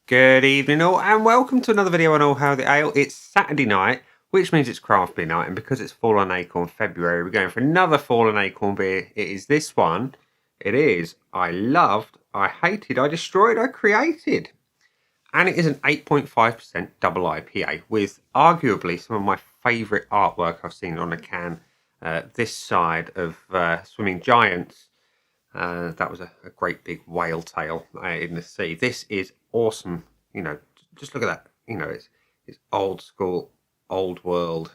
Good evening all and welcome to another video on All How the Ale. It's Saturday night, which means it's craft beer night, and because it's Fall on Acorn February, we're going for another Fall on Acorn beer. It is this one. It is I Loved, I Hated, I Destroyed, I Created. And it is an 8.5% double IPA with arguably some of my favourite artwork I've seen on a can this side of Swimming Giants. That was a great big whale tail in the sea. This is awesome. Just look at that. It's old school, old world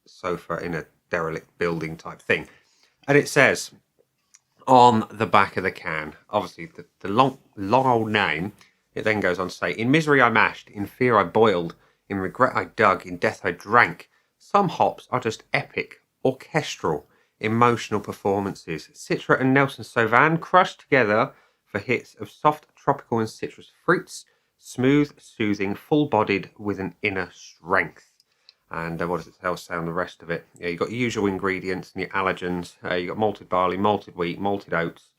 sofa in a derelict building type thing. And it says on the back of the can, obviously the long old name, it then goes on to say, in misery I mashed, in fear I boiled, in regret I dug, in death I drank. Some hops are just epic, orchestral, emotional performances. Citra and Nelson Sauvin crushed together for hits of soft tropical and citrus fruits, smooth, soothing, full-bodied with an inner strength. And what does it say on the rest of it? Yeah, you've got your usual ingredients and your allergens. You've got malted barley, malted wheat, malted oats,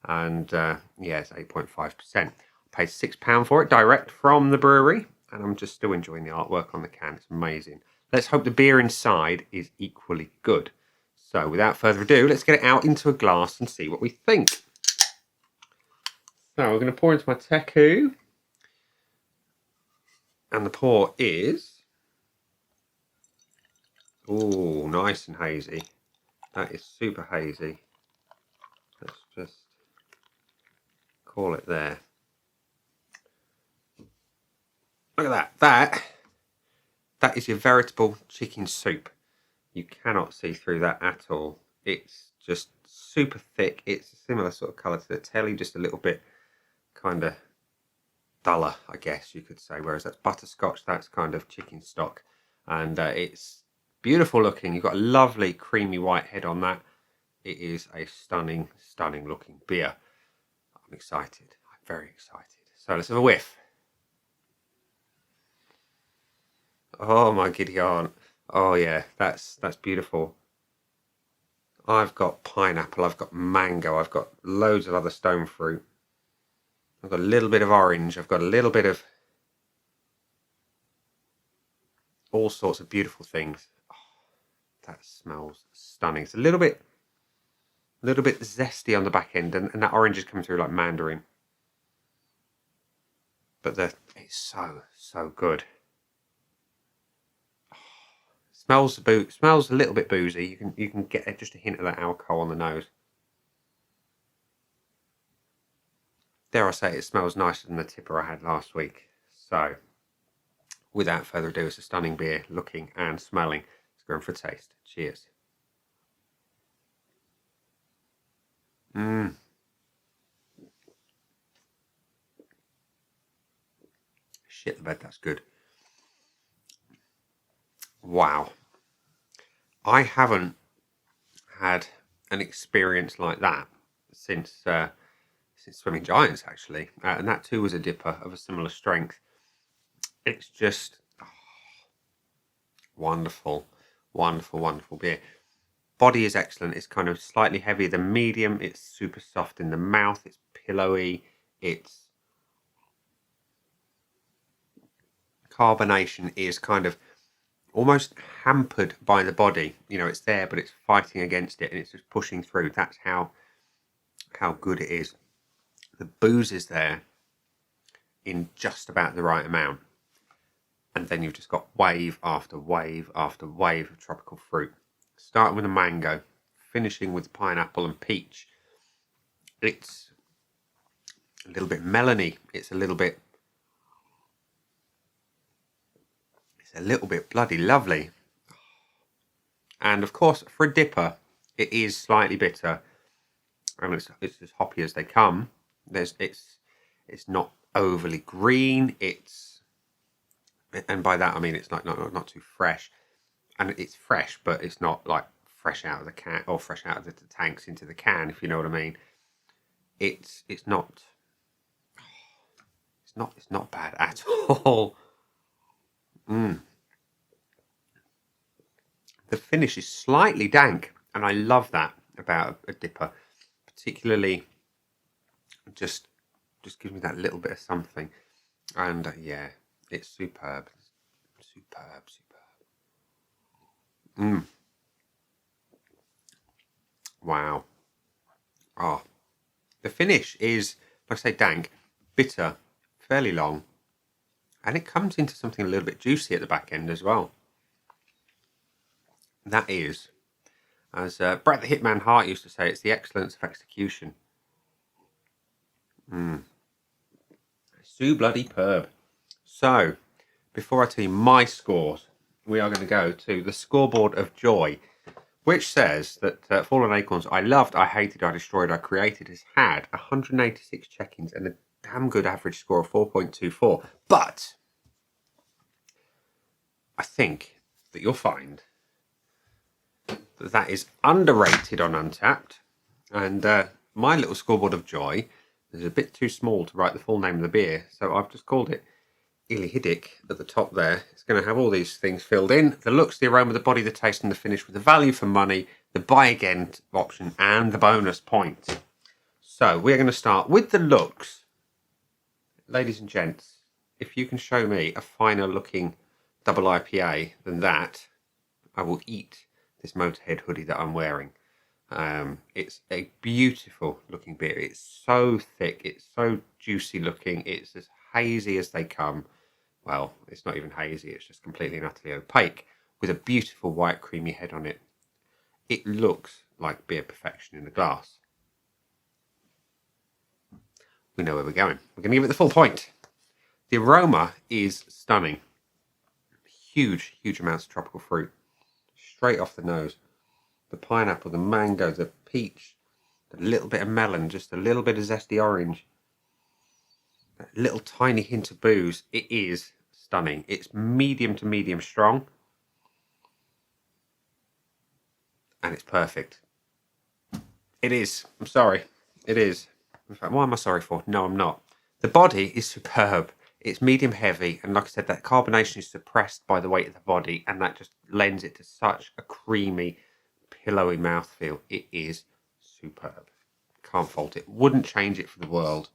and it's 8.5%. I paid £6 for it, direct from the brewery, and I'm just still enjoying the artwork on the can. It's amazing. Let's hope the beer inside is equally good. So without further ado, let's get it out into a glass and see what we think. So we're going to pour into my Teku. And the pour is... oh, nice and hazy. That is super hazy. Let's just call it there. Look at that. That is your veritable chicken soup. You cannot see through that at all. It's just super thick. It's a similar sort of colour to the telly, just a little bit kind of duller, I guess you could say. Whereas that's butterscotch, that's kind of chicken stock. And it's beautiful looking. You've got a lovely creamy white head on that. It is a stunning, stunning looking beer. I'm excited. I'm very excited. So let's have a whiff. Oh my giddy aunt. Oh yeah, that's beautiful. I've got pineapple, I've got mango, I've got loads of other stone fruit. I've got a little bit of orange, I've got a little bit of all sorts of beautiful things. Oh, that smells stunning. It's a little bit zesty on the back end, and that orange is coming through like mandarin. But it's so good. Smells a little bit boozy. You can get just a hint of that alcohol on the nose. Dare I say it smells nicer than the tipper I had last week. So, without further ado, it's a stunning beer, looking and smelling. Let's go in for a taste. Cheers. Shit the bed, that's good. Wow. I haven't had an experience like that since Swimming Giants, actually. And that too was a DIPA of a similar strength. It's just wonderful, wonderful, wonderful beer. Body is excellent. It's kind of slightly heavier than medium. It's super soft in the mouth. It's pillowy. It's carbonation is kind of almost hampered by the body. It's there, but it's fighting against it, and it's just pushing through. That's how good it is. The booze is there in just about the right amount, and then you've just got wave after wave after wave of tropical fruit, starting with a mango, finishing with pineapple and peach. It's a little bit melony. It's a little bit bloody lovely. And of course, for a DIPA, it is slightly bitter. And it's as hoppy as they come. It's not overly green. And by that I mean it's not too fresh. And it's fresh, but it's not like fresh out of the can or fresh out of the tanks into the can, if you know what I mean. It's not bad at all. The finish is slightly dank, and I love that about a DIPA, particularly just gives me that little bit of something. And yeah, it's superb. Superb, superb. Wow. Oh, the finish is, like I say, dank, bitter, fairly long, and it comes into something a little bit juicy at the back end as well. That is, as Brett the Hitman Hart used to say, it's the excellence of execution. Superb. So, before I tell you my scores, we are going to go to the scoreboard of joy, which says that Fallen Acorns I loved, I hated, I destroyed, I created has had 186 check-ins and a damn good average score of 4.24. But I think that you'll find that that is underrated on Untapped. And my little scoreboard of joy is a bit too small to write the full name of the beer, so I've just called it Illyhidic at the top there. It's going to have all these things filled in: the looks, the aroma, the body, the taste, and the finish, with the value for money, the buy again option, and the bonus point. So we're going to start with the looks. Ladies and gents, if you can show me a finer looking double IPA than that, I will eat this Motorhead hoodie that I'm wearing. It's a beautiful looking beer. It's so thick, it's so juicy looking, it's as hazy as they come. Well, it's not even hazy, it's just completely and utterly opaque, with a beautiful white creamy head on it. It looks like beer perfection in the glass. We know where we're going. We're going to give it the full point. The aroma is stunning. Huge amounts of tropical fruit. Straight off the nose. The pineapple, the mango, the peach, a little bit of melon, just a little bit of zesty orange. A little tiny hint of booze. It is stunning. It's medium to medium strong. And it's perfect. It is. I'm sorry. It is. In fact, what am I sorry for? No, I'm not. The body is superb. It's medium heavy, and like I said, that carbonation is suppressed by the weight of the body, and that just lends it to such a creamy, pillowy mouthfeel. It is superb. Can't fault it. Wouldn't change it for the world.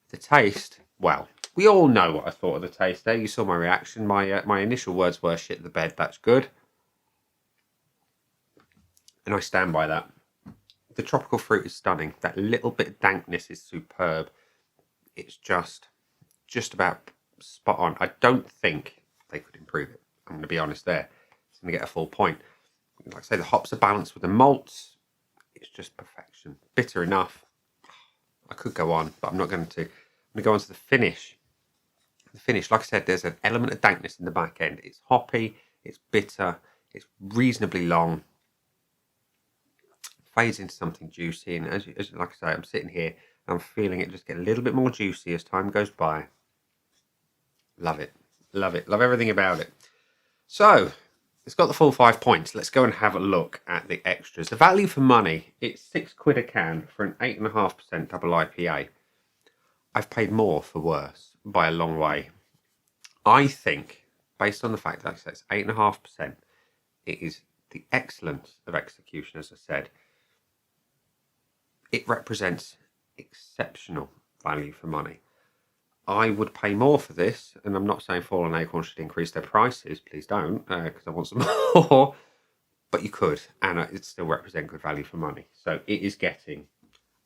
The taste, well, we all know what I thought of the taste there. You saw my reaction. My initial words were, shit the bed, that's good. And I stand by that. The tropical fruit is stunning. That little bit of dankness is superb. It's just about spot on. I don't think they could improve it. I'm going to be honest there. It's going to get a full point. Like I say, the hops are balanced with the malts. It's just perfection. Bitter enough. I could go on, but I'm not going to. I'm going to go on to the finish. The finish, like I said, there's an element of dankness in the back end. It's hoppy, it's bitter, it's reasonably long. Fades into something juicy, and as like I say, I'm sitting here and I'm feeling it just get a little bit more juicy as time goes by. Love it. Love it. Love everything about it. So, it's got the full 5 points. Let's go and have a look at the extras. The value for money, it's £6 a can for an 8.5% double IPA. I've paid more for worse by a long way. I think, based on the fact that it's 8.5%, it is the excellence of execution, as I said. It represents exceptional value for money. I would pay more for this, and I'm not saying Fallen Acorn should increase their prices. Please don't, because I want some more. But you could, and it still represent good value for money. So it is getting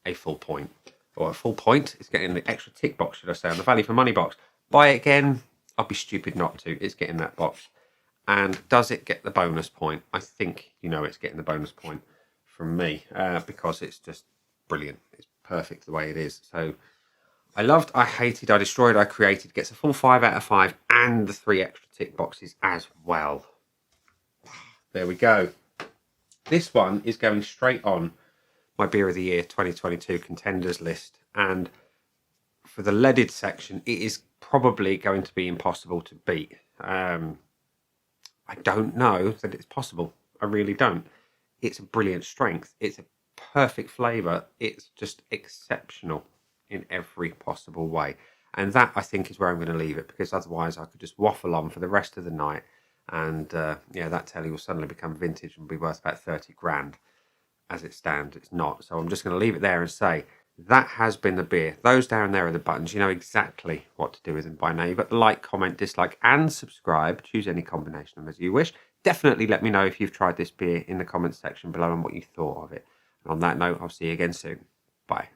a full point. Or a full point. It's getting the extra tick box, should I say, on the value for money box. Buy it again. I'll be stupid not to. It's getting that box. And does it get the bonus point? I think you know it's getting the bonus point from me, because it's just brilliant. It's perfect the way it is. So I loved, I hated, I destroyed, I created. Gets a full 5 out of 5 and the 3 extra tick boxes as well. There we go. This one is going straight on my Beer of the Year 2022 contenders list. And for the leaded section, it is probably going to be impossible to beat. I don't know that it's possible. I really don't. It's a brilliant strength. It's a perfect flavour. It's just exceptional in every possible way. And that, I think, is where I'm going to leave it, because otherwise I could just waffle on for the rest of the night. And that telly will suddenly become vintage and be worth about 30 grand. As it stands, it's not. So I'm just going to leave it there and say That has been the beer. Those down there are the buttons. You know exactly what to do with them by now. You've got the like, comment, dislike, and subscribe. Choose any combination of them as you wish. Definitely let me know if you've tried this beer in the comments section below and what you thought of it. And on that note, I'll see you again soon. Bye.